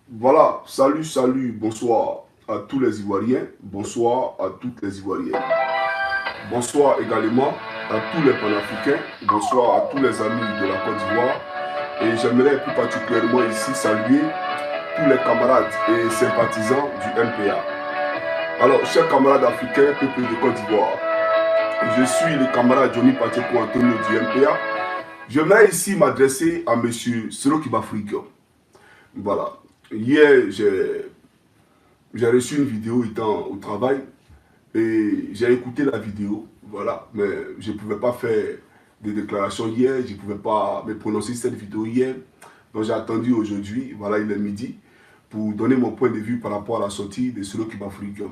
Voilà, salut, bonsoir à tous les Ivoiriens, bonsoir à toutes les Ivoiriennes. Bonsoir également à tous les panafricains, bonsoir à tous les amis de la Côte d'Ivoire. Et j'aimerais plus particulièrement ici saluer tous les camarades et sympathisants du MPA. Alors, chers camarades africains, peuple de Côte d'Ivoire, je suis le camarade Johnny Pacheco Antonio du MPA. J'aimerais ici m'adresser à M. Seloki Bafrika. Voilà. Hier, j'ai reçu une vidéo étant au travail et j'ai écouté la vidéo, voilà, mais je ne pouvais pas faire des déclarations hier, je ne pouvais pas me prononcer cette vidéo hier, donc j'ai attendu aujourd'hui, voilà, il est midi, pour donner mon point de vue par rapport à la sortie de Seloki Bafrika.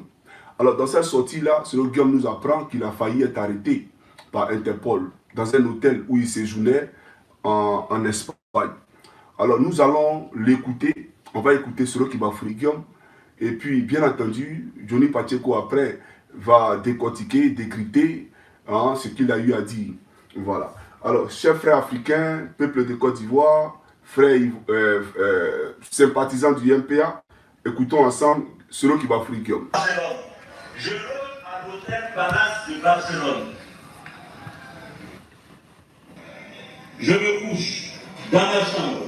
Alors dans cette sortie-là, Seloki nous apprend qu'il a failli être arrêté par Interpol dans un hôtel où il séjournait en Espagne. Alors nous allons l'écouter, on va écouter Seloki Bafrika. Et puis, bien entendu, Johnny Pacheco, après, va décortiquer, décrypter ce qu'il a eu à dire. Voilà. Alors, chers frères africains, peuple de Côte d'Ivoire, frères sympathisants du MPA, écoutons ensemble Seloki Bafrika. Je loge à l'hôtel Palace de Barcelone. Je me couche dans ma chambre.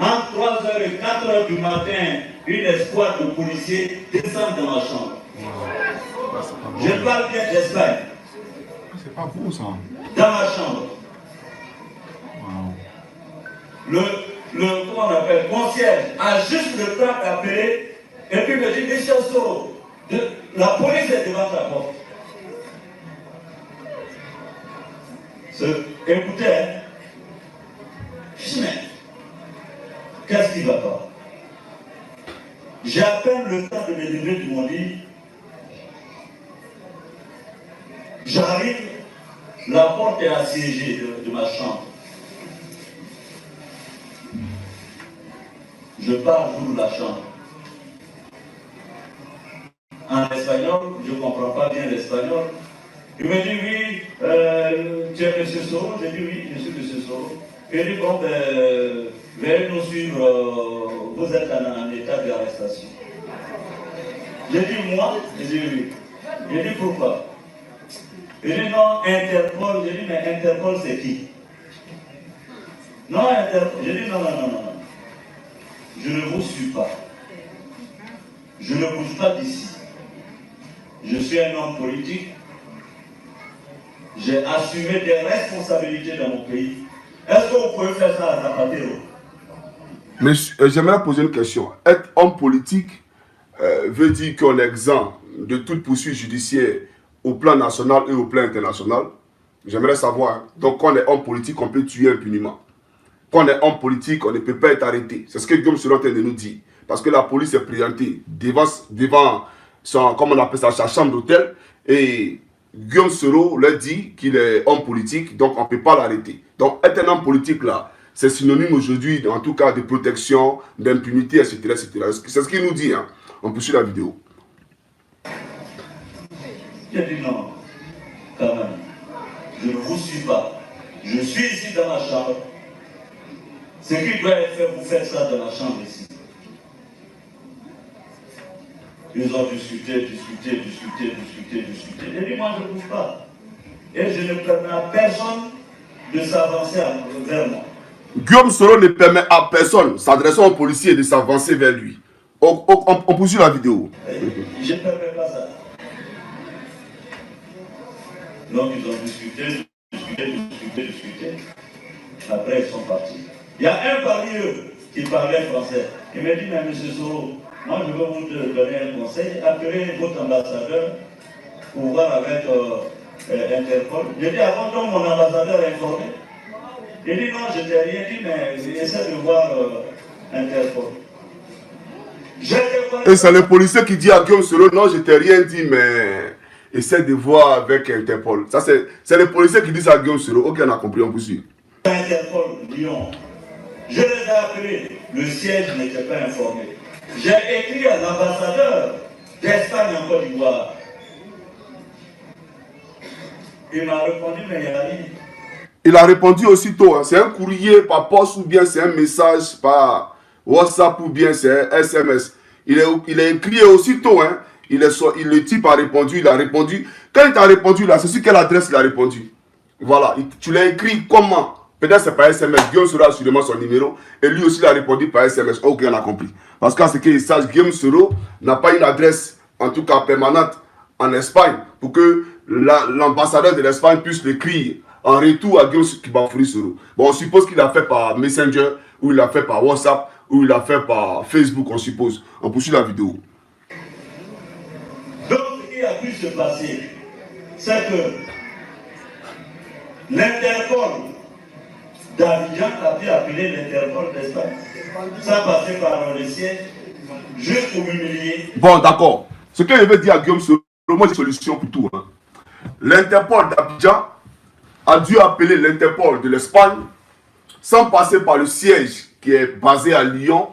Entre 3h et 4h du matin, une escouade de policiers descend dans ma chambre. Je parle bien d'Espagne. C'est pas beau ça. Dans ma chambre. Wow. Comment on appelle, concierge a juste le temps d'appeler et puis me dit, monsieur Soro, la police est devant ta porte. Écoutez, hein. Je dis, mais qu'est-ce qui ne va pas? J'ai à peine le temps de me lever de mon lit. J'arrive, la porte est assiégée de ma chambre. Je pars, j'ouvre la chambre. En espagnol, je ne comprends pas bien l'espagnol. Il me dit oui, tu es M. Soro? J'ai dit oui, je suis M. Soro. Il dit bon, veuillez nous suivre, vous êtes en état d'arrestation. J'ai dit moi? Il dit oui. Il dit pourquoi? Il dit non, Interpol. J'ai dit mais Interpol c'est qui? Non, Interpol. J'ai dit non. Je ne vous suis pas. Je ne bouge pas d'ici. Je suis un homme politique. J'ai assumé des responsabilités dans mon pays. Est-ce que vous pouvez faire ça à Zapatero? Mais j'aimerais poser une question. Être homme politique veut dire qu'on est exempt de toute poursuite judiciaire au plan national et au plan international. J'aimerais savoir. Donc, quand on est homme politique, on peut tuer impunément. Quand on est homme politique, on ne peut pas être arrêté. C'est ce que Guillaume Soro est en train de nous dire. Parce que la police est présentée devant son, comme on appelle ça, sa chambre d'hôtel. Et Guillaume Soro leur dit qu'il est homme politique, donc on ne peut pas l'arrêter. Donc être un homme politique là, c'est synonyme aujourd'hui, en tout cas, de protection, d'impunité, etc., etc. C'est ce qu'il nous dit. Hein. On peut suivre la vidéo. J'ai dit non, quand même. Je ne vous suis pas. Je suis ici dans ma chambre. Ce qui doit être fait, vous faites ça dans la chambre ici. Ils ont discuté. J'ai dit, moi je ne bouge pas. Et je ne permets à personne de s'avancer vers moi. Guillaume Soro ne permet à personne, s'adressant aux policiers, de s'avancer vers lui. On poursuit la vidéo. Je ne permets pas ça. Donc ils ont discuté. Après ils sont partis. Il y a un parmi eux qui parlait français. Il m'a dit, mais M. Soro, moi je veux vous donner un conseil. Appelez votre ambassadeur pour voir avec Interpol. J'ai dit, avant donc mon ambassadeur est informé. Il dit, non, je t'ai rien dit, mais essaie de voir Interpol. Et c'est le policier qui dit à Guillaume Soro, non, je t'ai rien dit, mais essaie de voir avec Interpol. Ça, c'est le policier qui dit ça à Guillaume Soro. Ok, on a compris, on poursuit. Interpol, Lyon. Je les ai appelés. Le siège n'était pas informé. J'ai écrit à l'ambassadeur d'Espagne en Côte d'Ivoire. Il m'a répondu, mais il n'y a rien. Il a répondu aussitôt. Hein. C'est un courrier par poste ou bien c'est un message par WhatsApp ou bien c'est SMS. Il est écrit aussitôt, hein. Le type a répondu, il a répondu. Quand il t'a répondu là, c'est sur quelle adresse il a répondu? Voilà, tu l'as écrit comment? Peut-être c'est par SMS, Guillaume Soro a sûrement son numéro, et lui aussi il a répondu par SMS. Ok, on a compris. Parce qu'à ce qu'il sache, Guillaume Soro n'a pas une adresse, en tout cas permanente, en Espagne, pour que l'ambassadeur de l'Espagne puisse l'écrire en retour à Guillaume Kibafouri Soro. Bon, on suppose qu'il a fait par Messenger, ou il a fait par WhatsApp, ou il a fait par Facebook, on suppose. On poursuit la vidéo. Donc, ce qui a pu se passer, c'est que l'Interpol d'Abidjan a pu appeler l'Interpol d'Espagne. Ça passait par le siège, juste pour m'humilier. Bon, d'accord. Ce que je veux dire à Guillaume Soro, moi j'ai une solution pour tout. Hein. L'Interpol d'Abidjan a dû appeler l'Interpol de l'Espagne sans passer par le siège qui est basé à Lyon,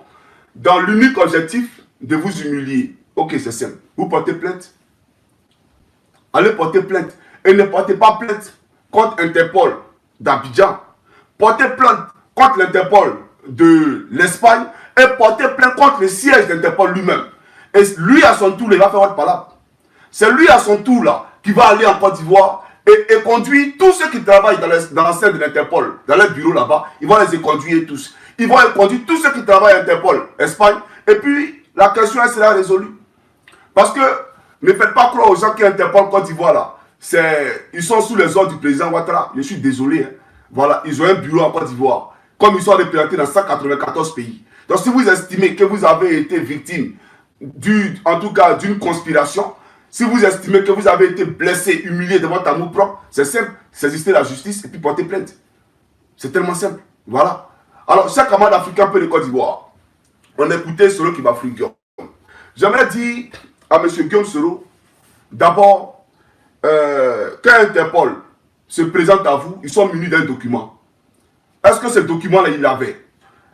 dans l'unique objectif de vous humilier. Ok, c'est simple. Vous portez plainte. Allez porter plainte. Et ne portez pas plainte contre Interpol d'Abidjan. Portez plainte contre l'Interpol de l'Espagne et portez plainte contre le siège d'Interpol lui-même. Et lui, à son tour, il va faire votre palabre. C'est lui, à son tour, là, qui va aller en Côte d'Ivoire et conduire tous ceux qui travaillent dans la scène de l'Interpol, dans leur bureau là-bas. Il va les conduire tous. Il va conduire tous ceux qui travaillent à Interpol, Espagne. Et puis, la question, elle sera résolue. Parce que, ne faites pas croire aux gens qui Interpol Côte d'Ivoire, là. Ils sont sous les ordres du président Ouattara. Je suis désolé. Hein. Voilà, ils ont un bureau en Côte d'Ivoire. Comme ils sont représentés dans 194 pays. Donc, si vous estimez que vous avez été victime, en tout cas, d'une conspiration, si vous estimez que vous avez été blessé, humilié devant votre amour propre, c'est simple, saisissez la justice et puis portez plainte. C'est tellement simple. Voilà. Alors, chaque camarade africain peut le Côte d'Ivoire. On écoutait Soro Kibafouri Guillaume. J'aimerais dire à M. Guillaume Soro, d'abord, quand Interpol se présente à vous, ils sont munis d'un document. Est-ce que ce document-là, il l'avait?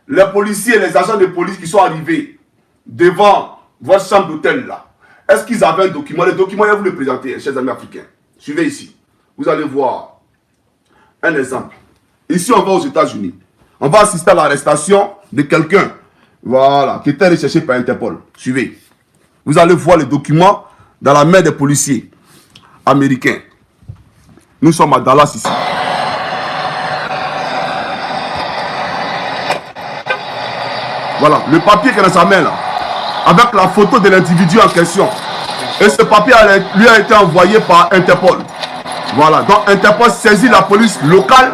Les policiers, les agents de police qui sont arrivés devant votre chambre d'hôtel là, est-ce qu'ils avaient un document? Le document, je vais vous le présenter, chers amis africains. Suivez ici. Vous allez voir un exemple. Ici, on va aux États-Unis. On va assister à l'arrestation de quelqu'un, voilà, qui était recherché par Interpol. Suivez. Vous allez voir le document dans la main des policiers américains. Nous sommes à Dallas ici. Voilà, le papier qui est dans sa main là, avec la photo de l'individu en question. Et ce papier lui a été envoyé par Interpol. Voilà, donc Interpol saisit la police locale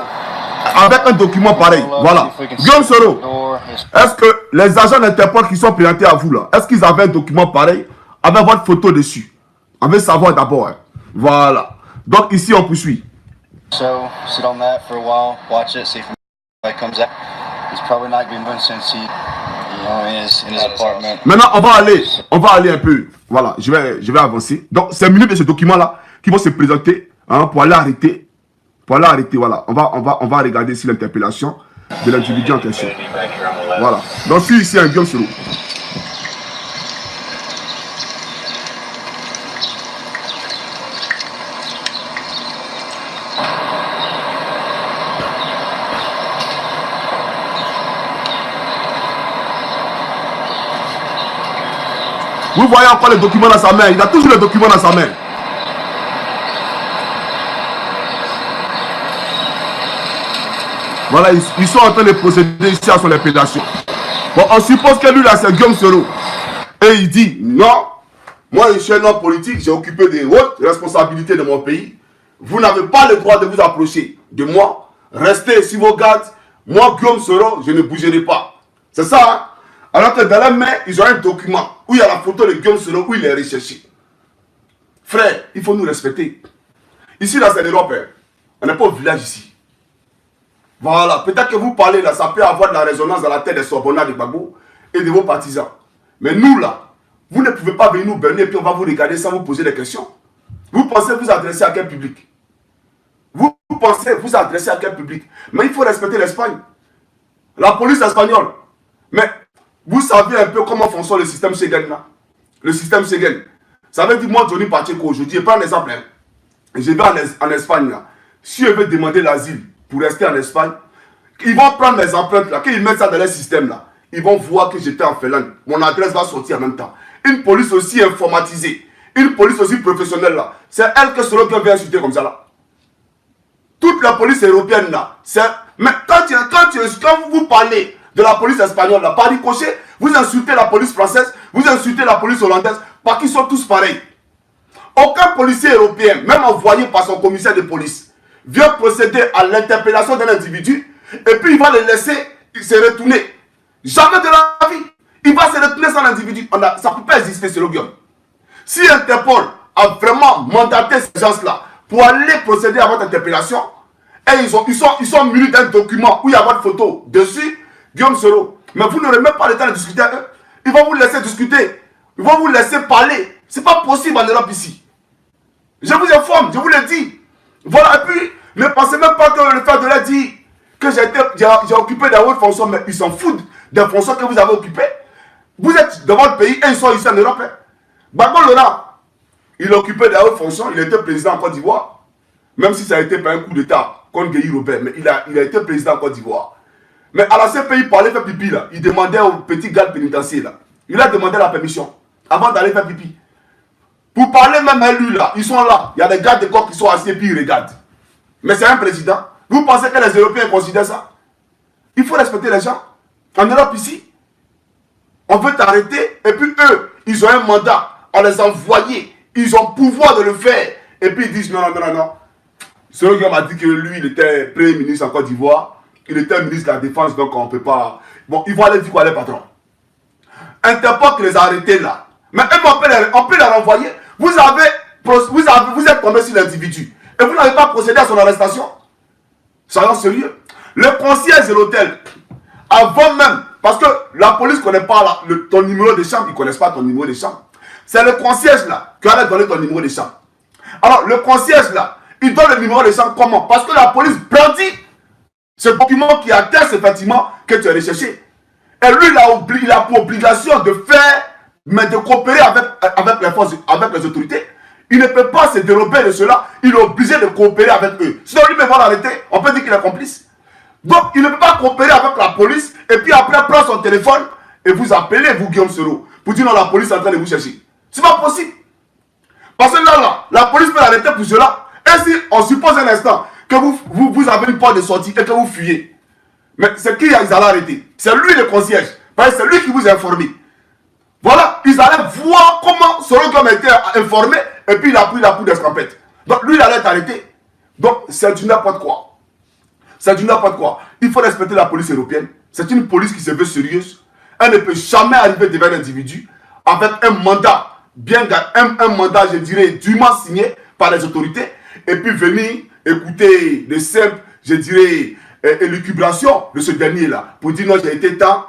avec un document pareil. Voilà. Guillaume Soro, est-ce que les agents d'Interpol qui sont présentés à vous là, est-ce qu'ils avaient un document pareil avec votre photo dessus? On veut savoir d'abord. Hein. Voilà. Donc ici on poursuit. So sit on that for a while, watch it, see if it comes out. He's probably not been moving since he, is in his apartment. Maintenant on va aller un peu. Voilà, je vais avancer. Donc c'est minutes de ce document là qui vont se présenter hein, pour aller arrêter. Voilà. On va regarder ici l'interpellation de l'individu en question. Voilà. Donc si ici un Guillaume Soro. Vous voyez encore le document dans sa main. Il a toujours le document dans sa main. Voilà, ils sont en train de procéder ici à son interpellation. Bon, on suppose que lui là, c'est Guillaume Soro. Et il dit, non, moi je suis un homme politique, j'ai occupé des hautes responsabilités de mon pays. Vous n'avez pas le droit de vous approcher de moi. Restez sur vos gardes. Moi, Guillaume Soro, je ne bougerai pas. C'est ça, hein? Alors que dans la main, ils ont un document où il y a la photo de Guillaume Soro, où il est recherché. Frère, il faut nous respecter. Ici, là, c'est l'Europe. Hein. On n'est pas au village ici. Voilà, peut-être que vous parlez là, ça peut avoir de la résonance dans la tête des Sorbonnats de Gbagbo et de vos partisans. Mais nous là, vous ne pouvez pas venir nous berner et puis on va vous regarder sans vous poser des questions. Vous pensez vous adresser à quel public? Vous pensez vous adresser à quel public? Mais il faut respecter l'Espagne. La police espagnole. Mais vous savez un peu comment fonctionne le système Schengen là? Le système Schengen. Ça veut dire moi, Johnny Pacheco, aujourd'hui, je prends un exemple. Hein. Je vais en Espagne là. Si je veux demander l'asile pour rester en Espagne, ils vont prendre mes empreintes là, qu'ils mettent ça dans leur système là. ils vont voir que j'étais en Finlande. Mon adresse va sortir en même temps. Une police aussi informatisée, une police aussi professionnelle là. C'est elle que Soro vient insulter comme ça là. Toute la police européenne là. Mais quand vous parlez de la police espagnole là, par ricochet, vous insultez la police française, vous insultez la police hollandaise, parce qu'ils sont tous pareils. Aucun policier européen, même envoyé par son commissaire de police, vient procéder à l'interpellation d'un individu et puis il va le laisser se retourner. Jamais de la vie. Il va se retourner sans l'individu. Ça ne peut pas exister, c'est le Guillaume. Si Interpol a vraiment mandaté ces gens-là pour aller procéder à votre interpellation, et ils sont munis d'un document où il y a votre photo dessus, Guillaume Soro, mais vous n'aurez même pas le temps de discuter avec eux. Ils vont vous laisser discuter. Ils vont vous laisser parler. Ce n'est pas possible en Europe ici. Je vous informe, je vous l'ai dit. Voilà, et puis, ne pensez même pas que le fait de leur dire que j'ai occupé des hautes fonctions, mais ils s'en foutent des fonctions que vous avez occupées. Vous êtes dans votre pays et ils sont ici en Europe. Hein. Gbagbo Laurent, il occupait des hautes fonctions, il était président en Côte d'Ivoire. Même si ça a été par un coup d'État contre Guy Robert, mais il a été président en Côte d'Ivoire. Mais à la CPI, pour aller faire pipi, là, il demandait au petit gars pénitentiaire, là, il a demandé la permission avant d'aller faire pipi. Pour parler même à lui, là, ils sont là. Il y a des gardes de corps qui sont assis et puis ils regardent. Mais c'est un président. Vous pensez que les Européens considèrent ça? Il faut respecter les gens. En Europe ici, on veut t'arrêter et puis eux, ils ont un mandat. On les a envoyés. Ils ont le pouvoir de le faire. Et puis ils disent non. Ce gars m'a dit que lui, il était premier ministre en Côte d'Ivoire. Il était ministre de la Défense, donc on ne peut pas... Bon, ils vont aller dire quoi, les patrons? Interpol qui les a arrêtés là. Mais on peut les renvoyer. Vous êtes tombé sur l'individu. Et vous n'avez pas procédé à son arrestation. Soyons sérieux. Le concierge de l'hôtel, avant même, parce que la police ne connaît pas ton numéro de chambre, ils ne connaissent pas ton numéro de chambre. C'est le concierge là qui allait donner ton numéro de chambre. Alors, le concierge là, il donne le numéro de chambre comment? Parce que la police brandit ce document qui atteste effectivement que tu es recherché. Et lui, il a pour obligation de faire, mais de coopérer avec les forces, avec les autorités. Il ne peut pas se dérober de cela. Il est obligé de coopérer avec eux. Sinon, lui, va l'arrêter. On peut dire qu'il est complice. Donc, il ne peut pas coopérer avec la police et puis après prendre son téléphone et vous appelez, vous, Guillaume Soro, pour dire non, la police est en train de vous chercher. C'est pas possible. Parce que là, la police peut l'arrêter pour cela. Et si on suppose un instant que vous avez une porte de sortie et que vous fuyez, mais c'est qui ils allaient arrêter? C'est lui le concierge. Parce que c'est lui qui vous a informé. Voilà, ils allaient voir comment Soro a été informé et puis il a pris la poudre d'escampette. Donc lui, il allait être arrêté. Donc c'est du n'importe quoi. C'est du n'importe quoi. Il faut respecter la police européenne. C'est une police qui se veut sérieuse. Elle ne peut jamais arriver devant un individu avec un mandat, un mandat, je dirais, dûment signé par les autorités, et puis venir écouter les simples, je dirais, élucubrations de ce dernier-là, pour dire non, j'ai été temps,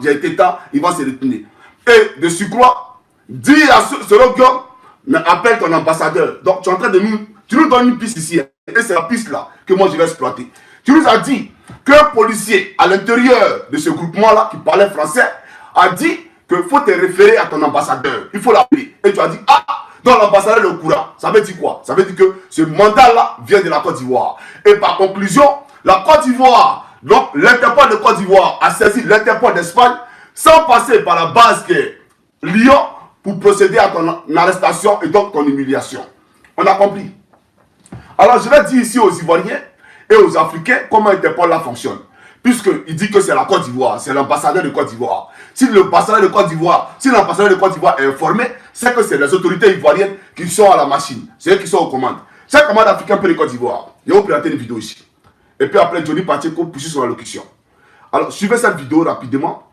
il va se retenir. Et de surcroît, dire à ce Guillaume, mais appelle ton ambassadeur. Donc tu es en train de tu nous donnes une piste ici, et c'est la piste-là que moi je vais exploiter. Tu nous as dit qu'un policier à l'intérieur de ce groupement-là, qui parlait français, a dit qu'il faut te référer à ton ambassadeur. Il faut l'appeler. Et tu as dit, ah, donc l'ambassadeur est au courant. Ça veut dire quoi? Ça veut dire que ce mandat-là vient de la Côte d'Ivoire. Et par conclusion, la Côte d'Ivoire, donc l'Interpol de Côte d'Ivoire a saisi l'Interpol d'Espagne sans passer par la base qui est Lyon pour procéder à ton arrestation et donc ton humiliation. On a compris. Alors je vais dire ici aux Ivoiriens et aux Africains comment Interpol là fonctionne. Puisqu'il dit que c'est la Côte d'Ivoire, c'est l'ambassadeur de Côte d'Ivoire. Si l'ambassadeur de Côte d'Ivoire est informé, c'est que c'est les autorités ivoiriennes qui sont à la machine. C'est eux qui sont aux commandes. C'est commande africain pour les Côte d'Ivoire. Je vais vous présenter une vidéo ici. Et puis après, Johnny Pacheco poursuit son allocution. Alors, suivez cette vidéo rapidement.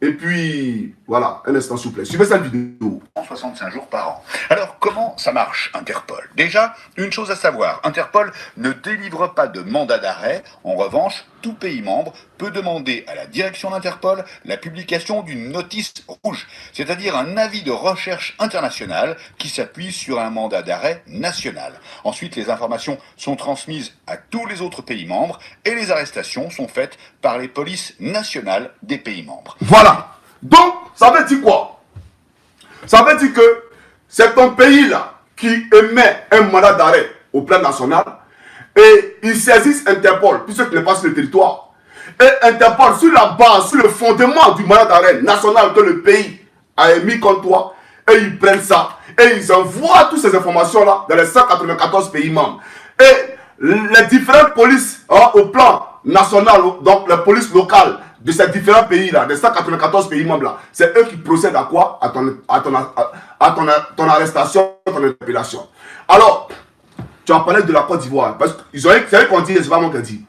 Et puis, voilà, un instant s'il vous plaît. Suivez cette vidéo. 65 jours par an. Alors, comment ça marche, Interpol? Déjà, une chose à savoir, Interpol ne délivre pas de mandat d'arrêt. En revanche, tout pays membre peut demander à la direction d'Interpol la publication d'une notice rouge, c'est-à-dire un avis de recherche international qui s'appuie sur un mandat d'arrêt national. Ensuite, les informations sont transmises à tous les autres pays membres et les arrestations sont faites par les polices nationales des pays membres. Voilà. Donc, ça veut dire quoi? Ça veut dire que c'est ton pays-là qui émet un mandat d'arrêt au plan national et ils saisissent Interpol, puisque tu n'es pas sur le territoire. Et Interpol, sur la base, sur le fondement du mandat d'arrêt national que le pays a émis contre toi, et ils prennent ça, et ils envoient toutes ces informations-là dans les 194 pays membres. Et les différentes polices au plan national, donc les polices locales de ces différents pays-là, des 194 pays membres-là, c'est eux qui procèdent à quoi? À ton arrestation, à ton interpellation. Alors, tu as parlé de la Côte d'Ivoire, parce qu'ils ont c'est eux qu'on dit, c'est pas moi qui dis.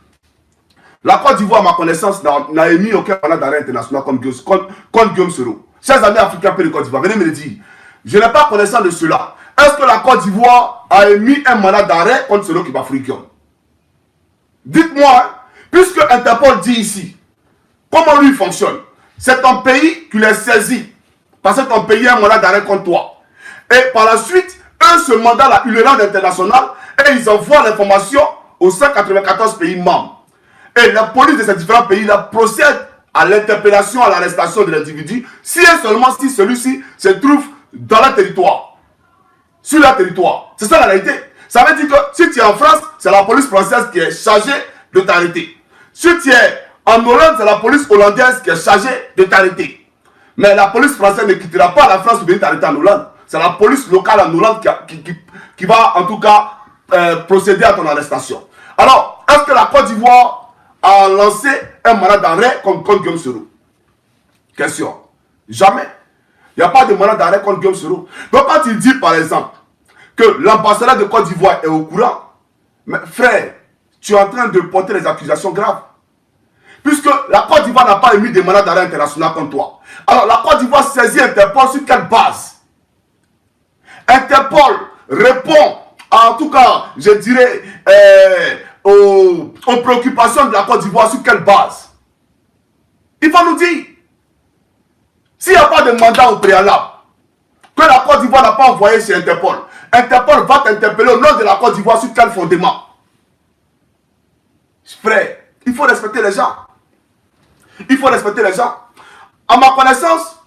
La Côte d'Ivoire, à ma connaissance, n'a émis aucun mandat d'arrêt international contre Guillaume Soro. Chers amis africains de Côte d'Ivoire, venez me le dire. Je n'ai pas connaissance de cela. Est-ce que la Côte d'Ivoire a émis un mandat d'arrêt contre Soro qui va Guillaume? Dites-moi, hein, puisque Interpol dit ici, comment lui fonctionne? C'est ton pays qui les saisit, parce que ton pays a un mandat d'arrêt contre toi. Et par la suite, eux, ce mandat-là, ils le rendent international et ils envoient l'information aux 194 pays membres. Et la police de ces différents pays-là procède à l'interpellation, à l'arrestation de l'individu, si et seulement si celui-ci se trouve dans leur territoire. Sur leur territoire. C'est ça la réalité. Ça veut dire que si tu es en France, c'est la police française qui est chargée de t'arrêter. Si tu es en Hollande, c'est la police hollandaise qui est chargée de t'arrêter. Mais la police française ne quittera pas la France pour venir t'arrêter en Hollande. C'est la police locale en Hollande qui va en tout cas procéder à ton arrestation. Alors, est-ce que la Côte d'Ivoire a lancé un mandat d'arrêt contre Guillaume Soro? Question. Jamais. Il n'y a pas de mandat d'arrêt contre Guillaume Soro. Donc quand il dit par exemple que l'ambassadeur de Côte d'Ivoire est au courant, mais frère, tu es en train de porter des accusations graves. Puisque la Côte d'Ivoire n'a pas émis de mandat d'arrêt international contre toi. Alors la Côte d'Ivoire saisit Interpol sur quelle base? Interpol répond, en tout cas, je dirais, aux préoccupations de la Côte d'Ivoire sur quelle base? Il faut nous dire. S'il n'y a pas de mandat au préalable, que la Côte d'Ivoire n'a pas envoyé chez Interpol, Interpol va t'interpeller au nom de la Côte d'Ivoire sur quel fondement? Frère, il faut respecter les gens. Il faut respecter les gens. À ma connaissance,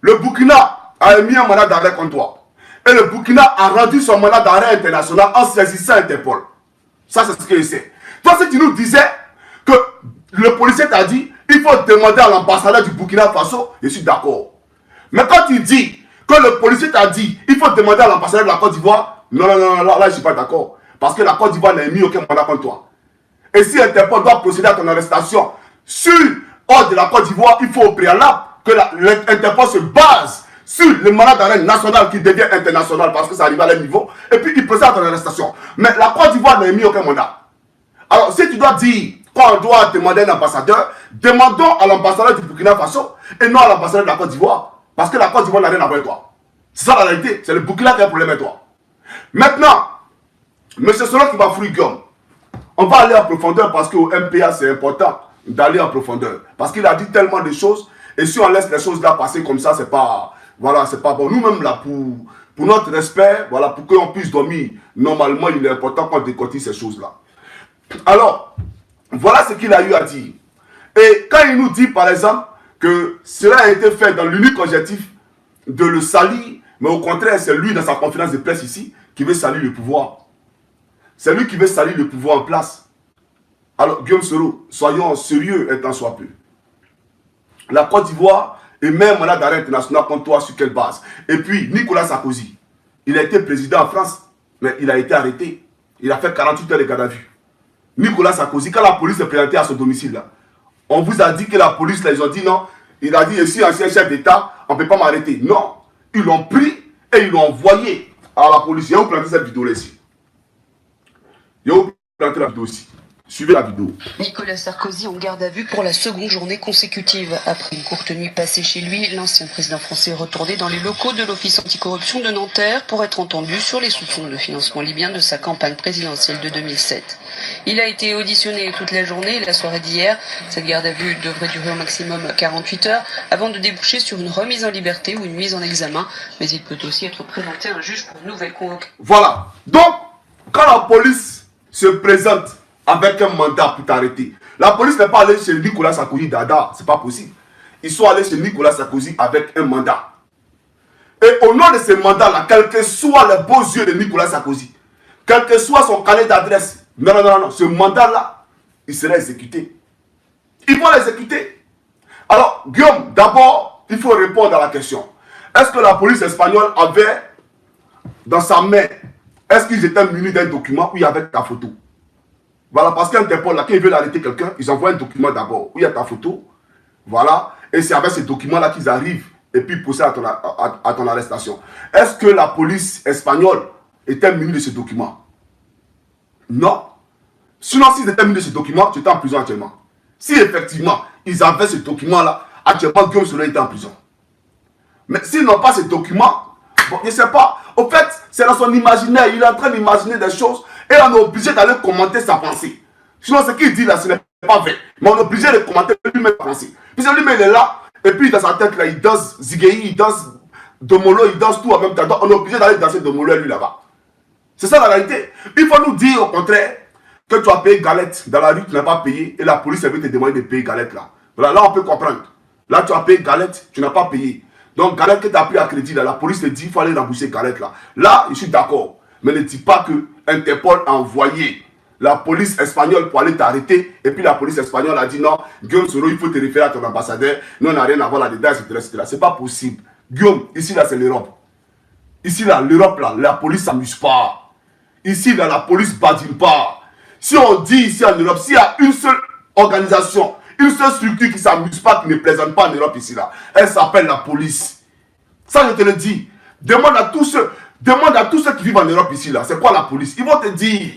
le Burkina a émis un mandat d'arrêt contre toi. Et le Burkina a rendu son mandat d'arrêt international en saisissant Interpol. Ça, c'est ce que je sais. Toi, si tu nous disais que le policier t'a dit, il faut demander à l'ambassadeur du Burkina Faso, je suis d'accord. Mais quand tu dis que le policier t'a dit, il faut demander à l'ambassadeur de la Côte d'Ivoire, non, là, je ne suis pas d'accord. Parce que la Côte d'Ivoire n'a émis aucun mandat contre toi. Et si Interpol doit procéder à ton arrestation sur ordre de la Côte d'Ivoire, il faut au préalable que l'Interpol se base sur le mandat d'arrêt national qui devient international parce que ça arrive à leur niveau, et puis il procède à ton arrestation. Mais la Côte d'Ivoire n'a émis aucun mandat. Alors, si tu dois dire qu'on doit demander un ambassadeur, demandons à l'ambassadeur du Burkina Faso et non à l'ambassadeur de la Côte d'Ivoire. Parce que la Côte d'Ivoire n'a rien à voir avec toi. C'est ça la réalité. C'est le Burkina qui a un problème avec toi. Maintenant, M. Soro qui va fouiller Guillaume. On va aller en profondeur parce qu'au MPA, c'est important d'aller en profondeur. Parce qu'il a dit tellement de choses. Et si on laisse les choses là passer comme ça, c'est pas... Voilà, c'est pas bon. Nous-mêmes là, pour notre respect, voilà, pour qu'on puisse dormir, normalement, il est important qu'on décortique ces choses-là. Alors, voilà ce qu'il a eu à dire. Et quand il nous dit, par exemple, que cela a été fait dans l'unique objectif de le salir, mais au contraire, c'est lui, dans sa conférence de presse ici, qui veut salir le pouvoir. C'est lui qui veut salir le pouvoir en place. Alors, Guillaume Soro, soyons sérieux et tant soit peu. La Côte d'Ivoire émet un mandat d'arrêt international contre toi sur quelle base? Et puis, Nicolas Sarkozy, il a été président en France, mais il a été arrêté. Il a fait 48 heures de garde à vue. Nicolas Sarkozy, quand la police est présentée à son domicile, là, on vous a dit que la police, là, ils ont dit non. Il a dit, je suis ancien chef d'État, on ne peut pas m'arrêter. Non. Ils l'ont pris et ils l'ont envoyé à la police. Il y a où planter cette vidéo-là ici. Il y a où planter la vidéo ici. Suivez la vidéo. Nicolas Sarkozy en garde à vue pour la seconde journée consécutive. Après une courte nuit passée chez lui, l'ancien président français est retourné dans les locaux de l'Office anticorruption de Nanterre pour être entendu sur les soupçons de financement libyen de sa campagne présidentielle de 2007. Il a été auditionné toute la journée et la soirée d'hier. Cette garde à vue devrait durer au maximum 48 heures avant de déboucher sur une remise en liberté ou une mise en examen. Mais il peut aussi être présenté à un juge pour une nouvelle convocation. Voilà. Donc, quand la police se présente avec un mandat pour t'arrêter, la police n'est pas allée chez Nicolas Sarkozy Dada, c'est pas possible. Ils sont allés chez Nicolas Sarkozy avec un mandat. Et au nom de ce mandat-là, quels que soient les beaux yeux de Nicolas Sarkozy, quel que soit son carnet d'adresse, non, ce mandat-là, il sera exécuté. Ils vont l'exécuter. Alors, Guillaume, d'abord, il faut répondre à la question. Est-ce que la police espagnole avait dans sa main, est-ce qu'ils étaient munis d'un document où il y avait ta photo? Voilà, parce qu'Interpol, là, quand ils veulent arrêter quelqu'un, ils envoient un document d'abord où il y a ta photo. Voilà, et c'est avec ces documents-là qu'ils arrivent et puis ils procèdent à ton arrestation. Est-ce que la police espagnole était munie de ce document? Non. Sinon, s'ils étaient munis de ce document, tu étais en prison actuellement. Si effectivement, ils avaient ce document-là, actuellement, Guillaume Soro était en prison. Mais s'ils n'ont pas ce document, bon, je ne sais pas. Au fait, c'est dans son imaginaire. Il est en train d'imaginer des choses et on est obligé d'aller commenter sa pensée. Sinon, ce qu'il dit là, ce n'est pas vrai. Mais on est obligé de commenter lui-même sa pensée. Puisque lui-même, il est là, et puis dans sa tête, là, il danse Zigei, il danse Domolo, il danse tout en même temps. Donc, on est obligé d'aller danser Domolo lui là-bas. C'est ça la réalité. Il faut nous dire au contraire que tu as payé galette. Dans la rue, tu n'as pas payé et la police veut te demander de payer galette là. Voilà, là, on peut comprendre. Là, tu as payé galette, tu n'as pas payé. Donc, galette que tu as pris à crédit, là, la police te dit qu'il faut aller rembourser galette là. Là, je suis d'accord. Mais ne dis pas que Interpol a envoyé la police espagnole pour aller t'arrêter. Et puis la police espagnole a dit non, Guillaume Soro, il faut te référer à ton ambassadeur. Nous, on n'a rien à voir là-dedans, etc. C'est pas possible. Guillaume, ici, là, c'est l'Europe. Ici, là, l'Europe, là, la police s'amuse pas. Ici, là, la police badine pas. Si on dit ici en Europe, s'il y a une seule organisation, une seule structure qui ne s'amuse pas, qui ne plaisante pas en Europe ici, là, elle s'appelle la police. Ça, je te le dis. Demande à tous ceux qui vivent en Europe ici, là, c'est quoi la police? Ils vont te dire.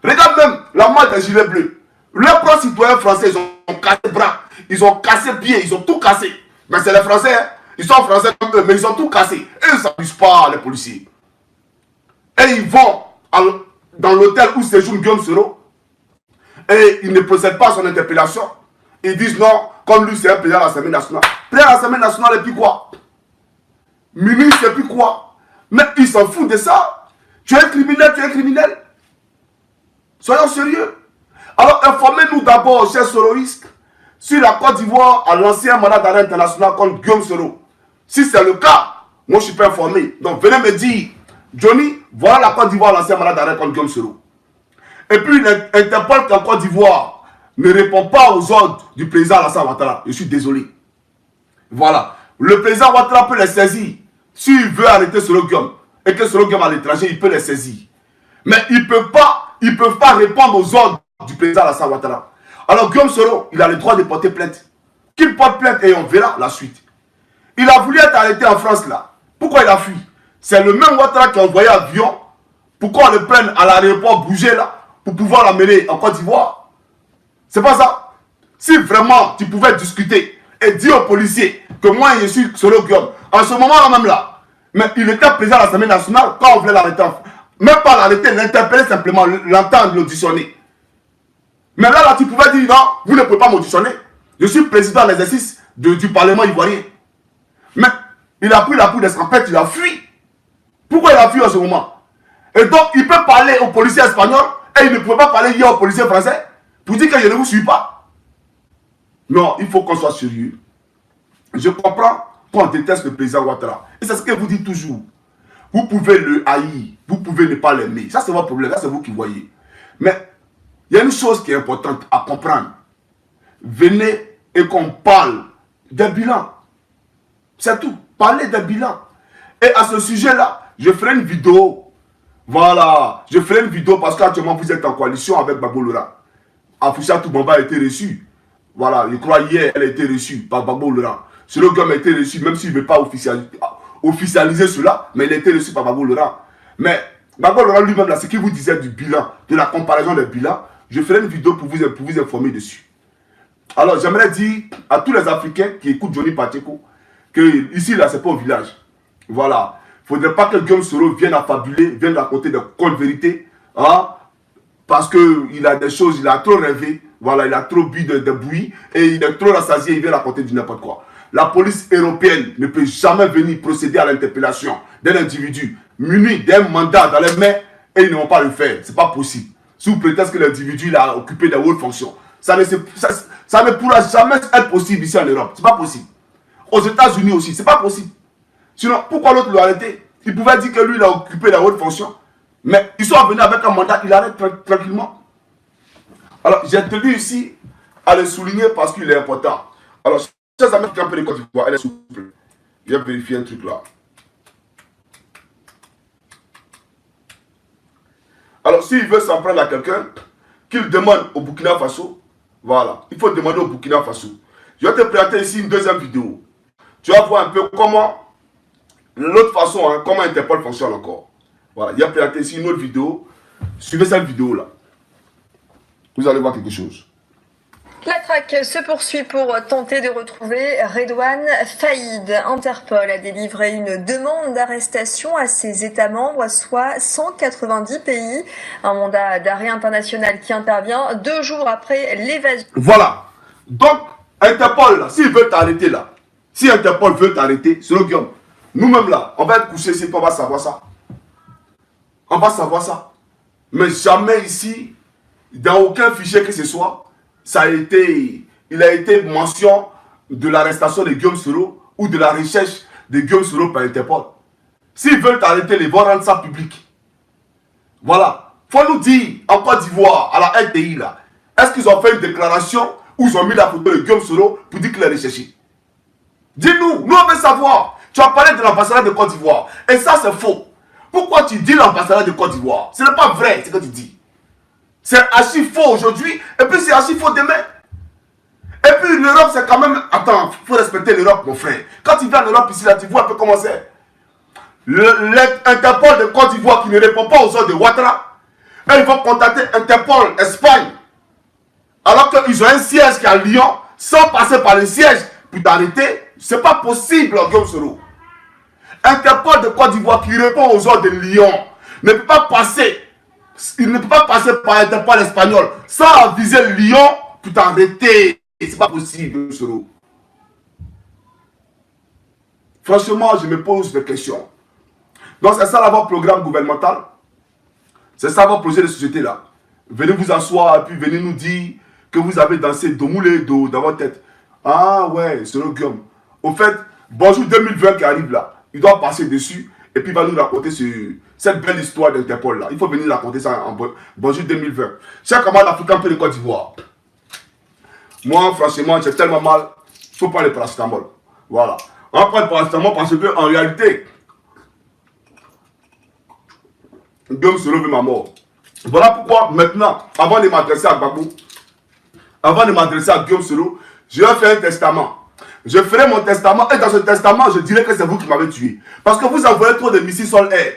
Regarde même la marche des gilets bleus. Leurs propres citoyens français, ils ont cassé bras, ils ont cassé pieds, ils ont tout cassé. Mais c'est les Français, hein? Ils sont français comme eux, mais ils ont tout cassé. Et ils ne s'amusent pas, les policiers. Et ils vont dans l'hôtel où séjourne Guillaume Soro. Et ils ne procèdent pas à son interpellation. Ils disent non, comme lui c'est un président de l'Assemblée nationale. Président de l'Assemblée nationale et puis quoi? Ministre et puis quoi? Mais ils s'en foutent de ça. Tu es criminel, tu es criminel. Soyons sérieux. Alors informez-nous d'abord, chers soroistes, si la Côte d'Ivoire a lancé un mandat d'arrêt international contre Guillaume Soro. Si c'est le cas, moi je ne suis pas informé. Donc venez me dire, Johnny, voilà la Côte d'Ivoire a lancé un mandat d'arrêt contre Guillaume Soro. Et puis l'Interpol en Côte d'Ivoire ne répond pas aux ordres du président Alassane Ouattara. Je suis désolé. Voilà. Le président Ouattara peut les saisir. S'il veut arrêter Soro Guillaume et que Soro Guillaume à l'étranger, il peut les saisir. Mais ils ne peuvent pas répondre aux ordres du président Alassane Ouattara. Alors Guillaume Soro, il a le droit de porter plainte. Qu'il porte plainte et on verra la suite. Il a voulu être arrêté en France là. Pourquoi il a fui? C'est le même Ouattara qui a envoyé un avion pour qu'on le prenne à l'aéroport Bouger là, pour pouvoir l'amener en Côte d'Ivoire. C'est pas ça. Si vraiment tu pouvais discuter et dire aux policiers que moi je suis Soro Guillaume, en ce moment là même là, mais il était président de l'Assemblée nationale quand on voulait l'arrêter. Même pas l'arrêter, l'interpeller simplement, l'entendre, l'auditionner. Mais là, tu pouvais dire non, vous ne pouvez pas m'auditionner. Je suis président de l'exercice du Parlement ivoirien. Mais il a pris la poudre d'escampette, il a fui. Pourquoi il a fui en ce moment? Et donc, il peut parler aux policiers espagnols et il ne pouvait pas parler hier aux policiers français pour dire que je ne vous suis pas. Non, il faut qu'on soit sérieux. Je comprends qu'on déteste le président Ouattara. Et c'est ce que vous dites toujours. Vous pouvez le haïr, vous pouvez ne pas l'aimer. Ça, c'est votre problème, là, c'est vous qui voyez. Mais il y a une chose qui est importante à comprendre. Venez et qu'on parle des bilans. C'est tout. Parlez des bilans. Et à ce sujet-là, je ferai une vidéo. Voilà. Je ferai une vidéo parce qu'actuellement, vous êtes en coalition avec Gbagbo Laurent. Afoucha Toubamba a été reçu. Voilà. Je crois hier, elle a été reçue par Gbagbo Laurent. Soro Guillaume a été reçu, même s'il ne veut pas officialiser cela, mais il a été reçu par Gbagbo Laurent. Mais Gbagbo Laurent lui-même, là, ce qu'il vous disait du bilan, de la comparaison des bilans, je ferai une vidéo pour vous informer dessus. Alors, j'aimerais dire à tous les Africains qui écoutent Johnny Pacheco que ici, là, c'est pas au village. Voilà. Il ne faudrait pas que Guillaume Soro vienne affabuler, vienne raconter des connes vérités. Hein, parce qu'il a des choses, il a trop rêvé. Voilà, il a trop bu de bouillie et il est trop rassasié, il vient raconter du n'importe quoi. La police européenne ne peut jamais venir procéder à l'interpellation d'un individu muni d'un mandat dans les mains et ils ne vont pas le faire. Ce n'est pas possible. Sous prétexte que l'individu a occupé des hautes fonctions. Ça ne pourra jamais être possible ici en Europe. Ce n'est pas possible. Aux États-Unis aussi, ce n'est pas possible. Sinon, pourquoi l'autre l'a arrêté? Il pouvait dire que lui, il a occupé des hautes fonctions. Mais ils sont venus avec un mandat, il arrête tranquillement. Alors, j'ai tenu ici à le souligner parce qu'il est important. Alors, chers amis qui ont pris Côte d'Ivoire, elle est souple. Je vais vérifier un truc là. Alors, s'il veut s'en prendre à quelqu'un, qu'il demande au Burkina Faso. Voilà, il faut demander au Burkina Faso. Je vais te présenter ici une deuxième vidéo. Tu vas voir un peu comment, l'autre façon, hein, comment Interpol fonctionne encore. Voilà, il y a présenté ici une autre vidéo. Suivez cette vidéo là. Vous allez voir quelque chose. La traque se poursuit pour tenter de retrouver Redouane Faïd. Interpol a délivré une demande d'arrestation à ses États membres, soit 190 pays. Un mandat d'arrêt international qui intervient 2 jours après l'évasion. Voilà. Donc, Interpol, s'il veut t'arrêter là, si Interpol veut t'arrêter, c'est le Guillaume. Nous-mêmes là, on va être couchés ici, on va savoir ça. On va savoir ça. Mais jamais ici, dans aucun fichier que ce soit, il a été mention de l'arrestation de Guillaume Soro ou de la recherche de Guillaume Soro par Interpol. S'ils veulent t'arrêter, ils vont rendre ça public. Voilà. Faut nous dire, en Côte d'Ivoire, à la RTI là, est-ce qu'ils ont fait une déclaration où ils ont mis la photo de Guillaume Soro pour dire qu'il est recherché? Dis-nous, nous on veut savoir. Tu as parlé de l'ambassadeur de Côte d'Ivoire. Et ça c'est faux. Pourquoi tu dis l'ambassadeur de Côte d'Ivoire? Ce n'est pas vrai ce que tu dis. C'est archi faux aujourd'hui, et puis c'est archi faux demain. Et puis l'Europe, c'est quand même... Attends, il faut respecter l'Europe, mon frère. Quand tu viens en Europe ici, là, tu vois un peu comment c'est. L'Interpol de Côte d'Ivoire qui ne répond pas aux ordres de Ouattara, ils vont contacter Interpol Espagne. Alors qu'ils ont un siège qui est à Lyon, sans passer par le siège pour t'arrêter. C'est pas possible, Guillaume Soro. Interpol de Côte d'Ivoire qui répond aux ordres de Lyon ne peut pas passer. Il ne peut pas passer par Interpol espagnol sans viser Lyon pour t'arrêter. C'est pas possible, Soro. Franchement, je me pose des questions. Donc, c'est ça votre programme gouvernemental. C'est ça votre projet de société là. Venez vous asseoir et puis venez nous dire que vous avez dansé Domoulé dans votre tête. Ah ouais, Soro Guillaume. Au fait, bonjour 2020 qui arrive là. Il doit passer dessus et puis il va nous raconter cette belle histoire d'Interpol là. Il faut venir raconter ça en bonjour 2020. Chers camarades africains de Côte d'Ivoire. Moi, franchement, j'ai tellement mal. Il faut prendre le paracétamol. Voilà. On prend le paracétamol parce que en réalité, Guillaume Soro veut ma mort. Voilà pourquoi maintenant, avant de m'adresser à Gbagbo, avant de m'adresser à Guillaume Soro, je vais faire un testament. Je ferai mon testament et dans ce testament, je dirai que c'est vous qui m'avez tué. Parce que vous envoyez trop de missiles sol-air.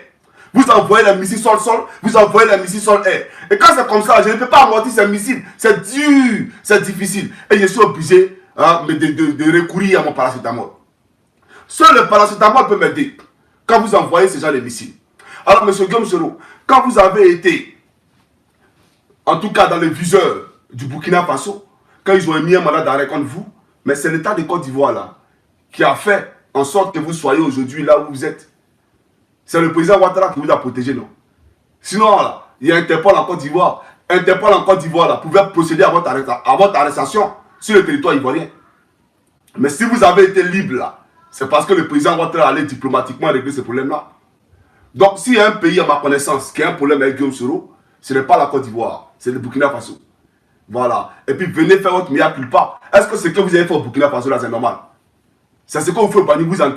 Vous envoyez les missiles sol-sol, vous envoyez les missiles sol-air. Et quand c'est comme ça, je ne peux pas amortir ces missiles. C'est dur, c'est difficile. Et je suis obligé de recourir à mon paracétamol. Seul le paracétamol peut m'aider quand vous envoyez ce genre de missiles. Alors, M. Guillaume Soro, quand vous avez été, en tout cas dans le viseur du Burkina Faso, quand ils ont émis un mandat d'arrêt contre vous, mais c'est l'État de Côte d'Ivoire là qui a fait en sorte que vous soyez aujourd'hui là où vous êtes. C'est le président Ouattara qui vous a protégé, non? Sinon, là, il y a Interpol en Côte d'Ivoire. Interpol en Côte d'Ivoire là pouvait procéder à votre arrestation sur le territoire ivoirien. Mais si vous avez été libre là, c'est parce que le président Ouattara allait diplomatiquement régler ce problème-là. Donc, s'il y a un pays à ma connaissance qui a un problème avec Guillaume Soro, ce n'est pas la Côte d'Ivoire, c'est le Burkina Faso. Voilà. Et puis venez faire votre mea culpa. Est-ce que ce que vous avez fait au Burkina Faso là, c'est normal? C'est ce que vous faites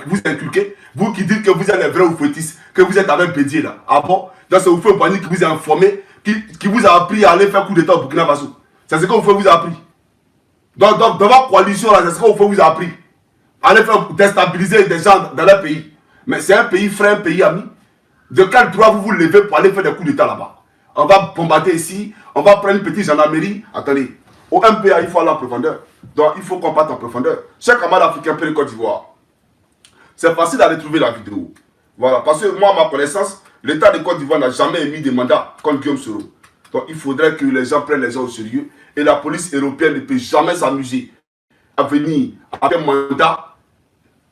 vous inculquez. Vous qui dites que vous êtes les vrais oufouettistes, que vous êtes avec Bédier là. Ah bon? Donc c'est vous faites qui vous a informé, qui vous a appris à aller faire coup d'état au Burkina Faso. C'est ce que vous a appris. Donc dans votre coalition là, c'est ce que vous a appris. Aller faire déstabiliser des gens dans leur pays. Mais c'est un pays frère, un pays ami. De quel droit vous vous levez pour aller faire des coups d'état là-bas? On va bombarder ici, on va prendre une petite gendarmerie. Attendez, au MPA, il faut aller en profondeur. Donc, il faut qu'on parte en profondeur. Chers camarades africains de Côte d'Ivoire, c'est facile d'aller trouver la vidéo. Voilà, parce que moi, à ma connaissance, l'État de Côte d'Ivoire n'a jamais émis de mandat contre Guillaume Soro. Donc, il faudrait que les gens prennent les gens au sérieux. Et la police européenne ne peut jamais s'amuser à venir avec un mandat,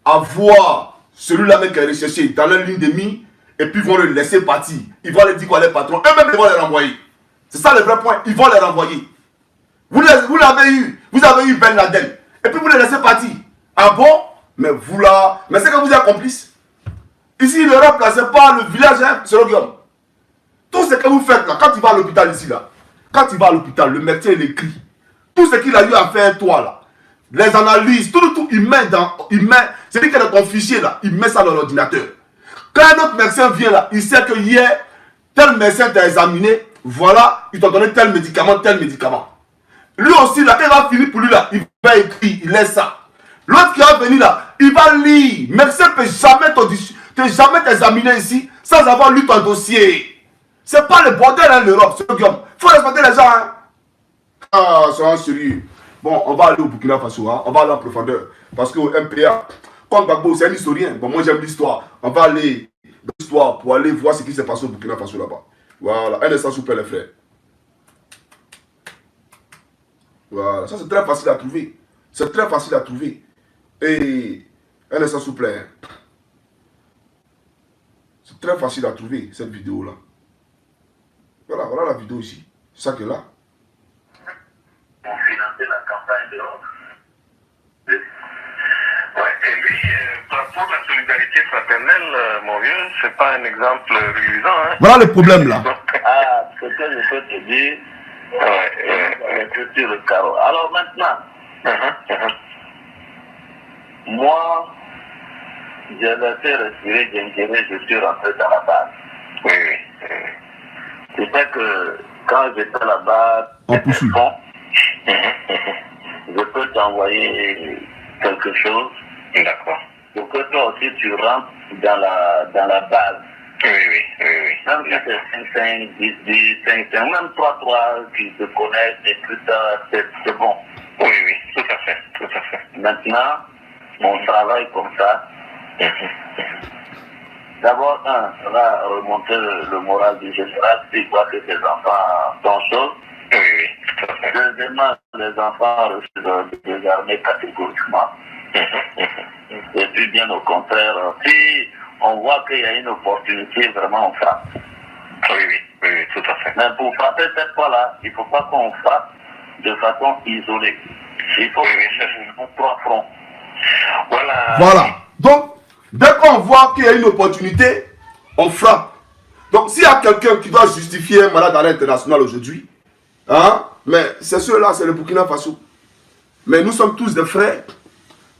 à voir celui-là même qui est recherché dans leur ligne de mire, et puis ils vont le laisser partir. Ils vont leur dire quoi les patrons. Eux-mêmes, ils vont les renvoyer. C'est ça le vrai point. Ils vont les renvoyer. Vous l'avez eu. Vous avez eu Ben Laden. Et puis vous les laissez partir. Ah bon? Mais vous là. Mais c'est que vous êtes complices. Ici, l'Europe, là, c'est pas le village, hein, c'est le Guillaume. Tout ce que vous faites là, quand tu vas à l'hôpital ici, là, quand tu vas à l'hôpital, le médecin il écrit Tout ce qu'il a eu à faire, toi, là, les analyses, tout, il met, c'est-à-dire que dans ton fichier, là, il met ça dans l'ordinateur. Quand un autre médecin vient, là, il sait que hier, tel médecin t'a examiné, voilà, il t'a donné tel médicament, tel médicament. Lui aussi, là, quand il va finir pour lui, là, il va écrire, il laisse ça. L'autre qui va venir, là, il va lire. Médecin ne peut jamais t'examiner ici sans avoir lu ton dossier. C'est pas le bordel, hein, l'Europe, c'est le Il faut respecter les gens, hein. Ah, soyons sérieux. Bon, on va aller au Burkina Faso, hein. On va aller en profondeur. Parce qu'au MPA, comme Gbagbo, c'est un historien. Bon, moi j'aime l'histoire. On va aller dans l'histoire pour aller voir ce qui s'est passé au Burkina Faso là-bas. Voilà, un instant, s'il vous plaît, les frères. Voilà, ça c'est très facile à trouver. C'est très facile à trouver. Et un instant, s'il vous plaît. C'est très facile à trouver cette vidéo-là. Voilà, voilà la vidéo ici. C'est ça qui est là. Pour financer la campagne de l'autre. Ouais, et lui, pour la solidarité fraternelle, mon vieux, c'est pas un exemple reluisant. Hein. Voilà le problème là. Ah, ce que je peux te dire, c'est sur le carreau. Alors maintenant, moi, j'ai laissé respirer, je suis rentré dans la base. Oui, oui. C'est ça que quand j'étais là-bas, je peux t'envoyer quelque chose. D'accord. Pour que toi aussi tu rentres dans la base. Oui, oui, oui, oui. Même si c'est 5-5, 10-10, 5-5, même 3-3 qui te connaissent et tout ça, c'est bon. Oui, oui, tout à fait, tout à fait. Maintenant, on travaille comme ça. D'abord, ça va remonter le moral du général s'il voit que ses enfants sont chauds. Oui, oui, tout à fait. Deuxièmement, les enfants reçoivent des armées catégoriquement. Et puis, bien au contraire, si on voit qu'il y a une opportunité, vraiment on frappe. Oui, oui, oui, oui, tout à fait. Mais pour frapper cette fois-là, il ne faut pas qu'on frappe de façon isolée. Il faut qu'on trois fronts. Voilà. Voilà. Donc, dès qu'on voit qu'il y a une opportunité, on frappe. Donc, s'il y a quelqu'un qui doit justifier un mandat d'arrêt international aujourd'hui, hein, mais c'est ceux-là, c'est le Burkina Faso. Mais nous sommes tous des frères.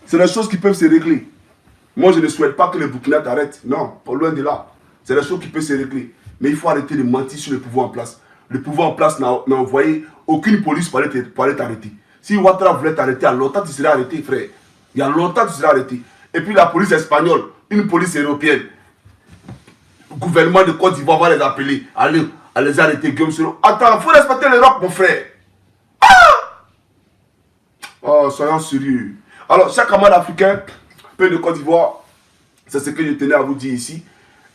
C'est des choses qui peuvent se régler. Moi, je ne souhaite pas que le Burkina t'arrête. Non, pas loin de là. C'est des choses qui peuvent se régler. Mais il faut arrêter de mentir sur le pouvoir en place. Le pouvoir en place n'a envoyé aucune police pour aller t'arrêter. Si Ouattara voulait t'arrêter, il y a longtemps tu serais arrêté, frère. Il y a longtemps tu serais arrêté. Et puis la police espagnole, une police européenne, le gouvernement de Côte d'Ivoire va les appeler, à les arrêter. Attends, il faut respecter l'Europe, mon frère. Ah! Oh, soyons sérieux. Alors, chaque camarade africain, peu de Côte d'Ivoire, c'est ce que je tenais à vous dire ici.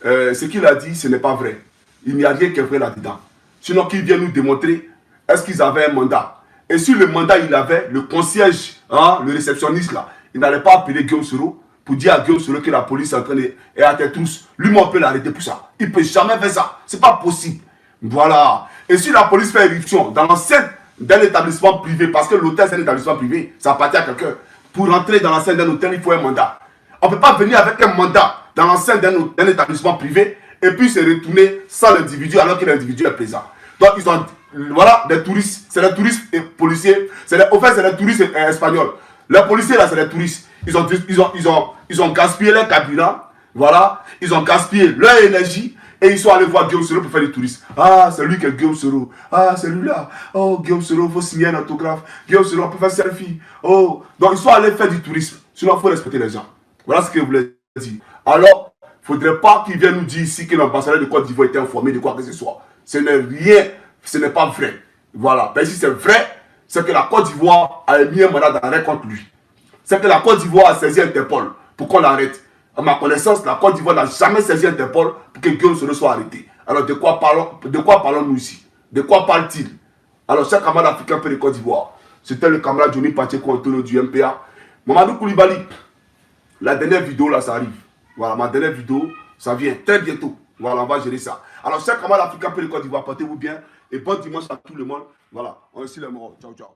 Ce qu'il a dit, ce n'est pas vrai. Il n'y a rien qui est vrai là-dedans. Sinon, qu'il vienne nous démontrer, est-ce qu'ils avaient un mandat? Et sur le mandat, il avait le concierge, hein, le réceptionniste là, il n'allait pas appeler Guillaume Soro pour dire à Guillaume Soro que la police est en train de à tes trousses. Lui, on peut l'arrêter pour ça. Il ne peut jamais faire ça. C'est pas possible. Voilà. Et si la police fait éruption dans l'enceinte d'un établissement privé, parce que l'hôtel c'est un établissement privé, ça appartient à quelqu'un. Pour rentrer dans l'enceinte d'un hôtel, il faut un mandat. On ne peut pas venir avec un mandat dans l'enceinte d'un établissement privé et puis se retourner sans l'individu alors que l'individu est présent. Donc ils ont, voilà, des touristes, c'est des touristes et policiers, au fait c'est des touristes espagnols. Les policiers là c'est des touristes. Ils ont gaspillé leur carburant, voilà, ils ont gaspillé leur énergie et ils sont allés voir Guillaume Soro pour faire des touristes. Ah, c'est lui qui est Guillaume Soro. Ah, c'est lui là. Oh, Guillaume Soro, il faut signer un autographe. Guillaume Soro, on peut faire selfie. Oh, donc ils sont allés faire du tourisme. Sinon, il faut respecter les gens. Voilà ce que je voulais dire. Alors, il ne faudrait pas qu'ils viennent nous dire ici que l'ambassadeur de Côte d'Ivoire était informé de quoi que ce soit. Ce n'est rien, ce n'est pas vrai. Voilà. Mais si c'est vrai, c'est que la Côte d'Ivoire a mis un mandat d'arrêt contre lui. C'est que la Côte d'Ivoire a saisi Interpol pour qu'on l'arrête. À ma connaissance, la Côte d'Ivoire n'a jamais saisi Interpol pour que Guillaume Soro soit arrêté. Alors de quoi parlons-nous ici? De quoi parle-t-il? Alors chaque camarade africain peut de Côte d'Ivoire. C'était le camarade Johnny Pacheco Antonio du MPA. Mamadou Koulibaly, la dernière vidéo là, ça arrive. Voilà, ma dernière vidéo, ça vient très bientôt. Voilà, on va gérer ça. Alors chaque camarade africain peut de Côte d'Ivoire, portez-vous bien et bon dimanche à tout le monde. Voilà, on est ici les morts. Ciao, ciao.